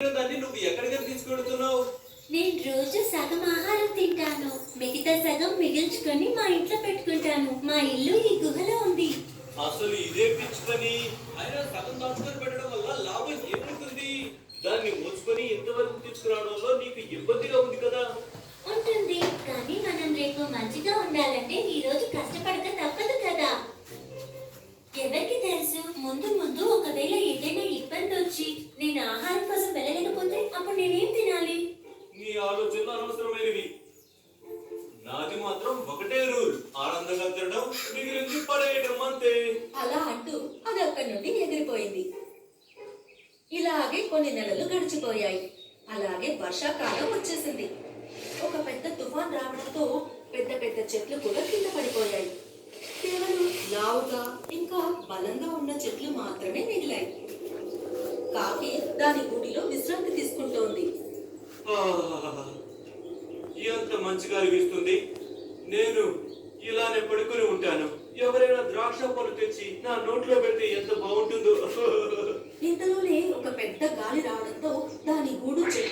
దాన్ని నువ్వు ఎక్కడికి తీసుకెళ్తున్నావు? నేను రోజు సగం ఆహారం తింటాను, మిగతా సగం మిగిల్చుకొని మా ఇంట్లో పెట్టుకుంటాను. మా ఇల్లు ఈ గుహలో ఉంది. అసలు ఇదే పిచ్చి పని. అయినా సగం దాచుకొని పెట్టడం వల్ల లాభం ఏముంటుంది? దాన్ని మోసుకొని ఇంతవరకు తీసుకురావడంలో నీకు ఇబ్బందిగా ఉంది కదా. ఉంటుంది, కానీ మనం రేపు మంచిగా ఉండాలంటే ఈ రోజు కష్టపడక తప్పదు కదా. ఎవరికి తెలుసు, ముందు ముందు ఒకవేళ ఏదైనా ఇబ్బంది వచ్చి నేను ఆహారం కోసం వెళ్ళలేకపోతే అప్పుడు నేనేం తినాలి? నీ ఆలోచనలు అనవసరమైనవి. నాది మాత్రం ఒకటే రూల్, ఆనందంగా తినడం, మిగిలింది పడేయడం అంతే. అలా అంటూ అది అక్కడి నుండి ఎగిరిపోయింది. ఇలాగే కొన్ని నెలలు గడిచిపోయాయి. అలాగే వర్షాకాలం వచ్చేసింది. ఒక పెద్ద తుఫాన్ రావడంతో పెద్ద పెద్ద చెట్లు కూడా కింద పడిపోయాయి. కేవలం లావుగా ఇంకా బలంగా ఉన్న చెట్లు మాత్రమే మిగిలాయి. కాకి దాని గూటిలో విశ్రాంతి తీసుకుంటోంది. ఎంత మంచిగా అనిపిస్తుంది. నేను ఇలానే పడుకొని ఉంటాను. ఎవరైనా ద్రాక్ష పళ్ళు తెచ్చి నా నోట్లో పెడితే ఎంత బాగుంటుందో. ఇంతలోనే ఒక పెద్ద గాలి రావడంతో దాని గూడు చెట్టు